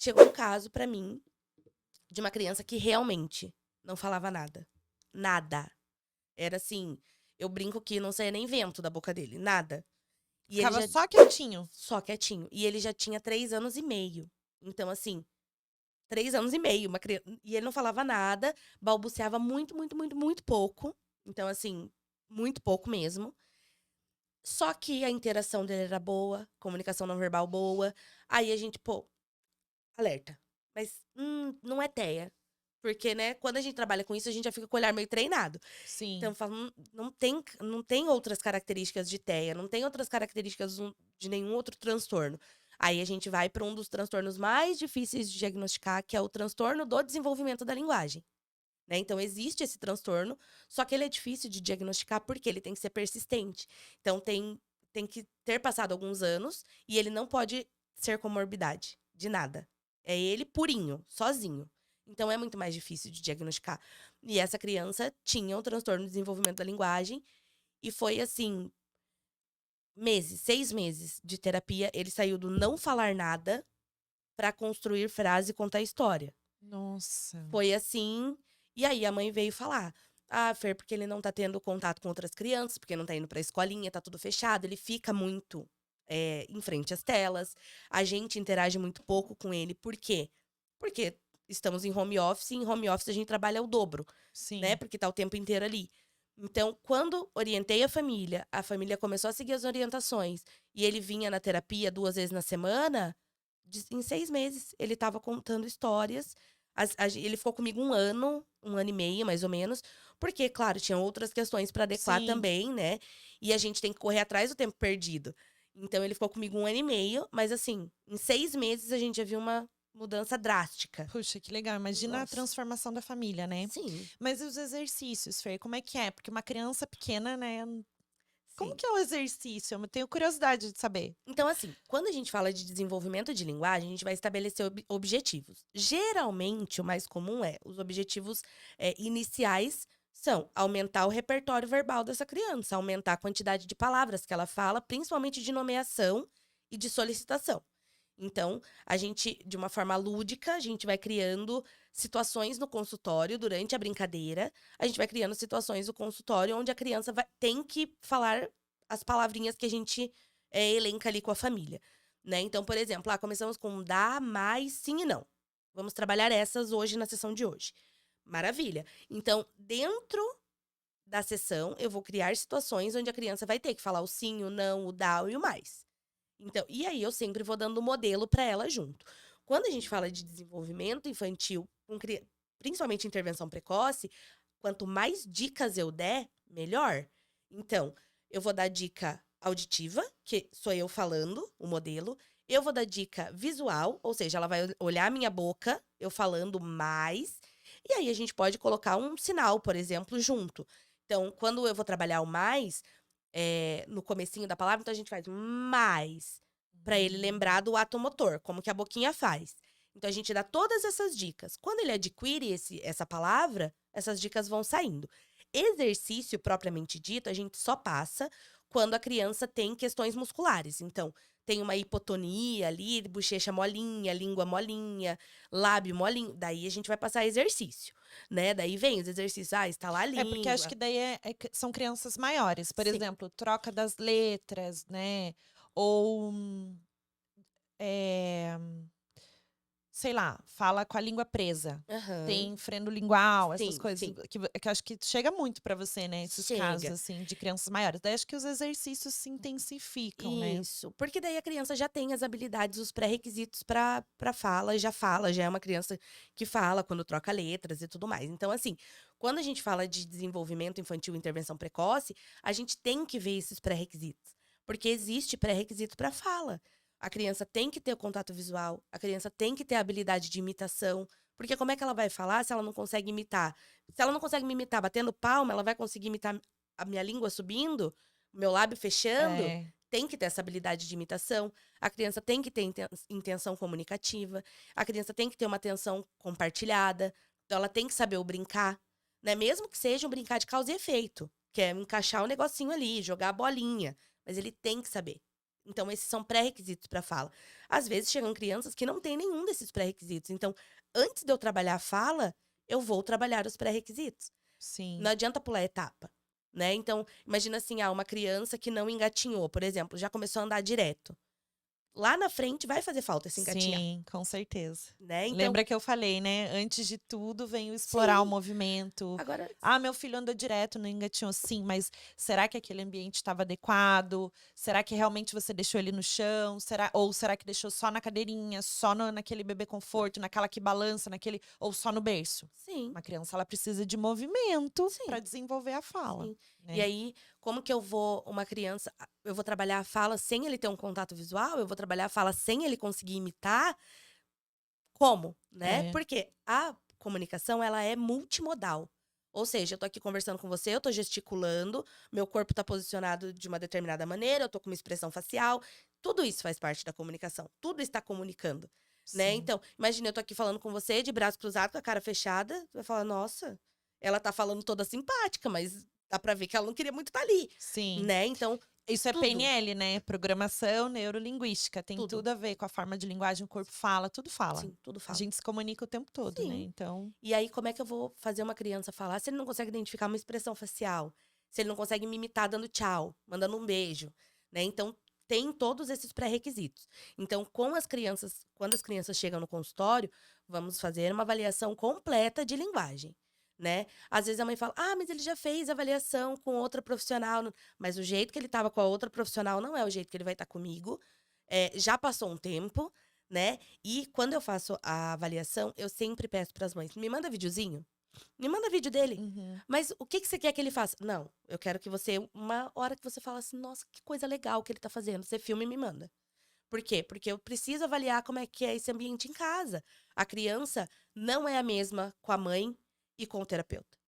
Chegou um caso pra mim de uma criança que realmente não falava nada. Nada. Era assim, eu brinco que não saía nem vento da boca dele, nada. E ele Ficava já só quietinho. só quietinho. E ele já tinha 3 anos e meio. Então, assim, 3 anos e meio, uma criança. E ele não falava nada, balbuciava muito, muito, muito, muito pouco. Então, assim, muito pouco mesmo. Só que a interação dele era boa, comunicação não verbal boa. Aí a gente, pô, alerta. Mas não é TEA. Porque, né, quando a gente trabalha com isso, a gente já fica com o olhar meio treinado. Então, Sim. eu falo, não tem outras características de TEA, não tem outras características de nenhum outro transtorno. Aí a gente vai para um dos transtornos mais difíceis de diagnosticar, que é o transtorno do desenvolvimento da linguagem. Né? Então, existe esse transtorno, só que ele é difícil de diagnosticar porque ele tem que ser persistente. Então, tem que ter passado alguns anos e ele não pode ser comorbidade de nada. É ele purinho, sozinho. Então, é muito mais difícil de diagnosticar. E essa criança tinha um transtorno de desenvolvimento da linguagem e foi assim, meses, 6 meses de terapia. Ele saiu do não falar nada para construir frase e contar história. Nossa. Foi assim, e aí a mãe veio falar: "Ah, Fer, porque ele não tá tendo contato com outras crianças, porque não tá indo pra escolinha, tá tudo fechado, ele fica muito, em frente às telas, a gente interage muito pouco com ele, por quê? Porque estamos em home office a gente trabalha o dobro, né, Sim. porque tá o tempo inteiro ali. Então, quando orientei a família começou a seguir as orientações, e ele vinha na terapia 2 vezes na semana, em 6 meses, ele estava contando histórias. Ele ficou comigo 1 ano e meio, mais ou menos, porque, claro, tinham outras questões para adequar Sim. também, né? E a gente tem que correr atrás do tempo perdido. Então, ele ficou comigo 1 ano e meio, mas assim, em 6 meses a gente já viu uma mudança drástica. Puxa, que legal. Imagina a Nossa. transformação da família, né? Sim, Mas e os exercícios, Fer? Como é que é? Porque uma criança pequena, né? Como sim. que é o exercício? Eu tenho curiosidade de saber. Então, assim, quando a gente fala de desenvolvimento de linguagem, a gente vai estabelecer objetivos. Geralmente, o mais comum os objetivos iniciais são aumentar o repertório verbal dessa criança, aumentar a quantidade de palavras que ela fala, principalmente de nomeação e de solicitação. Então, a gente, de uma forma lúdica, a gente vai criando situações no consultório durante a brincadeira. A gente vai criando situações no consultório onde a criança tem que falar as palavrinhas que a gente elenca ali com a família, né? Então, por exemplo, começamos com dá, mais, sim e não. Vamos trabalhar essas hoje na sessão de hoje. Maravilha. Então, dentro da sessão, eu vou criar situações onde a criança vai ter que falar o sim, o não, o dá e o mais. Então, e aí eu sempre vou dando modelo para ela junto. Quando a gente fala de desenvolvimento infantil, principalmente intervenção precoce, quanto mais dicas eu der, melhor. Então, eu vou dar dica auditiva, que sou eu falando, o modelo. Eu vou dar dica visual, ou seja, ela vai olhar a minha boca, eu falando mais. E aí a gente pode colocar um sinal, por exemplo, junto. Então, quando eu vou trabalhar o mais, no comecinho da palavra, então a gente faz mais, para ele lembrar do ato motor, como que a boquinha faz. Então a gente dá todas essas dicas. Quando ele adquire essa palavra, essas dicas vão saindo. Exercício propriamente dito, a gente só passa quando a criança tem questões musculares. Então, tem uma hipotonia ali, bochecha molinha, língua molinha, lábio molinho. Daí a gente vai passar exercício, né? Daí vem os exercícios, estalar a É, porque acho língua. que daí são crianças maiores. Por Sim. exemplo, troca das letras, né? Ou, eh, sei lá, fala com a língua presa. Aham. Tem freno lingual, essas Sim, coisas sim. que eu acho que chega muito pra você, né, esses casos, Chega. assim, de crianças maiores. Daí acho que os exercícios se intensificam, né. Isso. Porque daí a criança já tem as habilidades, os pré-requisitos para fala, já é uma criança que fala quando troca letras e tudo mais. Então, assim, quando a gente fala de desenvolvimento infantil e intervenção precoce, a gente tem que ver esses pré-requisitos. Porque existe pré-requisito para fala. A criança tem que ter o contato visual, a criança tem que ter a habilidade de imitação. Porque como é que ela vai falar se ela não consegue imitar? Se ela não consegue me imitar batendo palma, ela vai conseguir imitar a minha língua subindo? O meu lábio fechando? É. Tem que ter essa habilidade de imitação, a criança tem que ter intenção comunicativa, a criança tem que ter uma atenção compartilhada, então ela tem que saber o brincar, né? Mesmo que seja um brincar de causa e efeito, que é encaixar o negocinho ali, jogar a bolinha, mas ele tem que saber. Então, esses são pré-requisitos para fala. Às vezes, chegam crianças que não têm nenhum desses pré-requisitos. Então, antes de eu trabalhar a fala, eu vou trabalhar os pré-requisitos. Sim. Não adianta pular etapa, né? Então, imagina assim, uma criança que não engatinhou, por exemplo, já começou a andar direto. Lá na frente vai fazer falta esse engatinhar, Sim, com certeza. né? Então, Lembra que eu falei, né? Antes de tudo, vem o explorar o sim. movimento. Agora, Ah, meu filho anda direto, não engatinhou. Sim, mas será que aquele ambiente estava adequado? Será que realmente você deixou ele no chão? Ou será que deixou só na cadeirinha, só naquele bebê conforto, naquela que balança, ou só no berço? sim, Uma criança, ela precisa de movimento sim, para desenvolver a fala, sim. E né? aí, como que uma criança, eu vou trabalhar a fala sem ele ter um contato visual? Eu vou trabalhar a fala sem ele conseguir imitar? Como, né? É. Porque a comunicação, ela é multimodal. Ou seja, eu tô aqui conversando com você, eu tô gesticulando, meu corpo tá posicionado de uma determinada maneira, eu tô com uma expressão facial. Tudo isso faz parte da comunicação. Tudo está comunicando, né? Sim. Então, imagina, eu tô aqui falando com você, de braço cruzado, com a cara fechada. Você vai falar, nossa, ela tá falando toda simpática, mas dá pra ver que ela não queria muito estar ali, Sim. né? Então, Isso é tudo, PNL, né? Programação neurolinguística. Tem tudo. tudo a ver com a forma de linguagem, o corpo fala, tudo fala. Sim, tudo A fala. gente se comunica o tempo todo, né? Sim. Então, E aí, como é que eu vou fazer uma criança falar se ele não consegue identificar uma expressão facial? Se ele não consegue me imitar dando tchau, mandando um beijo, né? Então, tem todos esses pré-requisitos. Então, quando as crianças chegam no consultório, vamos fazer uma avaliação completa de linguagem, né? Às vezes a mãe fala: "Ah, mas ele já fez avaliação com outra profissional", mas o jeito que ele estava com a outra profissional não é o jeito que ele vai estar comigo. Já passou um tempo, né? E quando eu faço a avaliação, eu sempre peço para as mães: "Me manda videozinho, me manda vídeo dele. uhum, Mas o que que você quer que ele faça?" "Não, eu quero que você uma hora que você fala assim: 'Nossa, que coisa legal que ele tá fazendo', você filma e me manda". Por quê? Porque eu preciso avaliar como é que é esse ambiente em casa. A criança não é a mesma com a mãe e com o terapeuta.